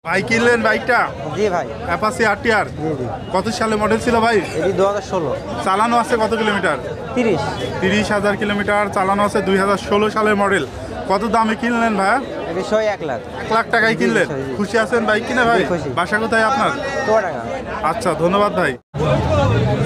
ভাই কিনলেন বাইকটা? জি ভাই। অ্যাপাচি আরটিআর জি জি। কত সালে মডেল ছিল ভাই? এটি 2016। চালানো আছে কত কিলোমিটার? 30। 30,000 কিলোমিটার চালানো আছে, 2016 সালের মডেল। কত দামে কিনলেন ভাইয়া? এটি 1 লাখ। 1 লাখ টাকায় কিনলেন। জি, জি। খুশি আছেন বাইক কিনে ভাই? জি, খুশি। বাসা কোথায় আপনার? চুয়াডাঙ্গা। আচ্ছা, ধন্যবাদ ভাই।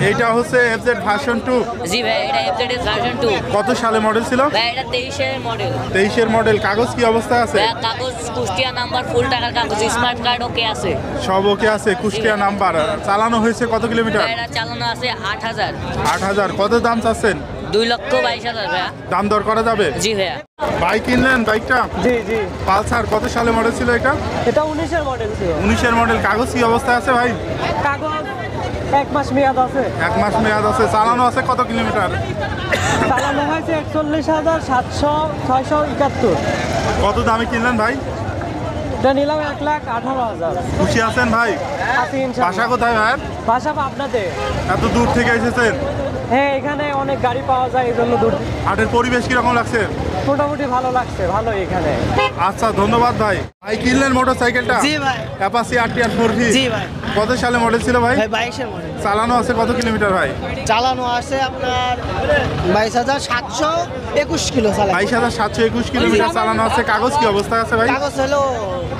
এইটা হচ্ছে এফজেড ভার্সন 2। জি ভাই, এটা এফজেড ভার্সন 2। কত সালে মডেল ছিল? ভাই এটা 23 এর মডেল। 23 এর মডেল। কাগজ কি অবস্থায় আছে? ভাই কাগজ কুষ্টিয়া নাম্বার, ফুল টাকার কাগজ, স্মার্ট কার্ড ওকে আছে। সব ওকে আছে, কুষ্টিয়া নাম্বার। চালানো হয়েছে কত কিলোমিটার? ভাই এটা চালানো আছে 8000। 8,000। কত দাম চাচ্ছেন? 2,22,000 ভাইয়া। দাম দর করা যাবে? জি ভাইয়া। বাইক কিনলেন বাইকটা? জি জি। পালসার কত সালে মডেল ছিল এটা? এটা 19 এর মডেল ছিল। 19 এর মডেল। কাগজ কি অবস্থায় আছে ভাই? কাগজ 1 মাস মেয়াদ আছে। 1 মাস মেয়াদ আছে। চালানো আছে কত কিলোমিটার? চালানো হয়েছে 41,700,671। কত দামে কিনলেন ভাই? এটা নিলাম 1,18,000। খুশি আছেন ভাই? আছি ইনশাআল্লাহ। বাসা কোথায় ভাই? বাসা আপনাদের? এত দূর থেকে এসেছেন? হ্যাঁ, এখানে অনেক গাড়ি পাওয়া যায়, এই জন্য দূর। হাটের পরিবেশ কিরকম লাগছে? মোটামুটি ভালো লাগছে, ভালো এখানে। আচ্ছা, ধন্যবাদ ভাই। ভাই কিনলেন মোটরসাইকেলটা? জি ভাই। Apache RTR 4V। জি ভাই। কত সালে মডেল ছিল ভাই? 22 এর মডেল। চালানো আছে কত কিলোমিটার ভাই? চালানো আছে আপনার 22,721 কিলো চালানো। 22,721 কিলোমিটার চালানো আছে। কাগজ কি অবস্থায় আছে ভাই? কাগজ হলো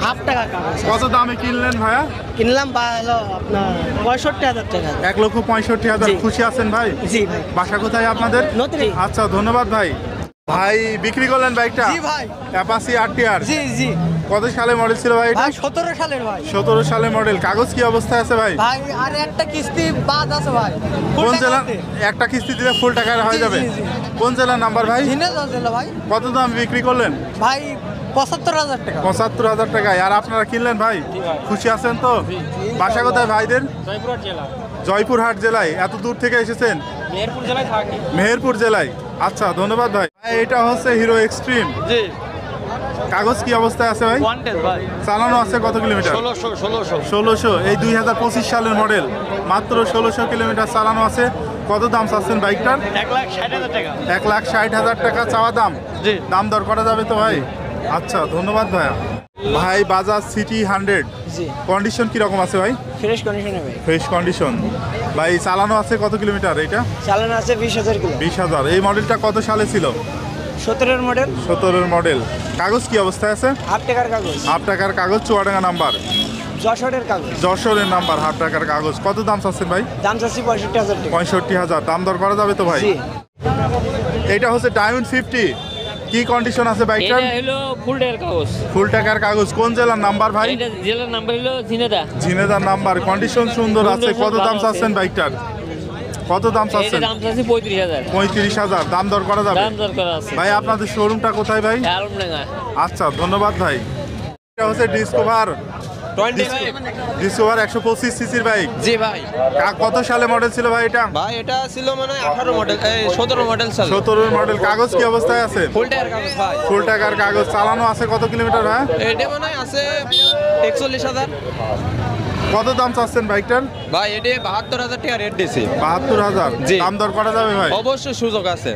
হাফ টাকা কাগজ। কত দামে কিনলেন ভাইয়া? কিনলাম হলো আপনার 65,000 টাকা। 1,65,000। জি। খুশি আছেন ভাই? জি ভাই। বাসা কোথায় আপনাদের? নতুন। আচ্ছা, ধন্যবাদ ভাই। ভাই বিক্রি করলেন বাইকটা? জি ভাই। অ্যাপাচি আরটিআর জি জি। কত সালে মডেল ছিল ভাই এটা? ভাই 17 সালের ভাই। 17 সালের মডেল। কাগজ কি অবস্থায় আছে ভাই? ভাই আর একটা কিস্তি বাদ আছে ভাই। কোন জেলা? একটা কিস্তি দিলে ফুল টাকা হয়ে জি, যাবে। জি, জি। কোন জেলার নাম্বার ভাই? ঝিনাইদহ জেলা ভাই। কত দাম বিক্রি করলেন? ভাই 75,000 টাকা। 75,000 টাকায়। আর আপনারা কিনলেন ভাই? খুশি আছেন তো? বাসা কোথায় ভাইদের? জয়পুরহাট জেলা। জয়পুরহাট জেলায়। এত দূর থেকে এসেছেন? মেহেরপুর জেলায় থাকি। মেহেরপুর জেলায়। আচ্ছা, ধন্যবাদ ভাই। ভাই, এটা হচ্ছে হিরো এক্সট্রিম। জি। কাগজ কি অবস্থায় আছে ভাই? ওয়ান্টেড ভাই। চালানো আছে কত কিলোমিটার? 1600। এই 2025 সালের মডেল। মাত্র 1600 কিলোমিটার চালানো আছে। কত দাম চাচ্ছেন বাইকটার? 1,60,000 টাকা। 1,60,000 টাকা চাওয়া দাম। জি। দাম দর করা যাবে তো ভাই? আচ্ছা, ধন্যবাদ ভাইয়া। ভাই বাজাজ সিটি 100 জি। কন্ডিশন কিরকম আছে ভাই? ফ্রেশ কন্ডিশনে ভাই। Fresh condition. ভাই চালানো আছে কত কিলোমিটার এটা? চালানো আছে 20,000 কিলো। 20,000। এই মডেলটা কত সালে ছিল? 17 এর মডেল। 17 এর মডেল। কাগজ কি অবস্থায় আছে? হাফ টাকার কাগজ। হাফ টাকার কাগজ, চুয়াডাঙ্গা নাম্বার। যশোরের কাগজ। যশোরের নাম্বার, হাফ টাকার কাগজ। কত দাম চাচ্ছেন ভাই? দাম চাচ্ছি 65,000 টাকা। 65,000। দাম দর করা যাবে তো ভাই? জি। এটা হচ্ছে ডায়মন্ড 50। কি কন্ডিশন আছে বাইকটার? এটা হলো ফুল টাকার কাগজ। ফুল টাকার কাগজ। কোন জেলার নাম্বার ভাই? এটা জেলার নাম্বার হলো ঝিনাইদহ। ঝিনেদার নাম্বার। কন্ডিশন সুন্দর আছে। কত দাম চাচ্ছেন বাইকটার? কত দাম এটা চাচ্ছেন? দাম চাচ্ছি 35,000। 35,000। দাম দর করা যাবে? দাম দরকার আছে। ভাই আপনাদের শোরুমটা কোথায় ভাই? আলমডাঙ্গা। আচ্ছা, ধন্যবাদ ভাই। এটা হচ্ছে ডিসকভার। 25। ডিসকভার 125 সিসির বাইক। জি ভাই। কত সালে মডেল ছিল ভাই এটা? ভাই এটা ছিল মানে 18 মডেল, 17 মডেল সাল। 17 মডেল। কাগজ কি অবস্থায় আছে? ফুল টাকার কাগজ ভাই। ফুল টাকার কাগজ। চালানো আছে কত কিলোমিটার ভাই? এটা মানে আছে 41,000। কত দাম চাচ্ছেন বাইকটার? ভাই এটা 72,000 টাকা রেট দিছি। 72,000। জি। দাম দর করা যাবে ভাই? অবশ্যই সুযোগ আছে।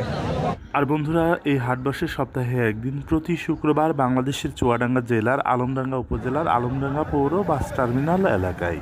আর বন্ধুরা, এই হাট বসে সপ্তাহে একদিন প্রতি শুক্রবার বাংলাদেশের চুয়াডাঙ্গা জেলার আলমডাঙ্গা উপজেলার আলমডাঙ্গা পৌর বাস টার্মিনাল এলাকায়।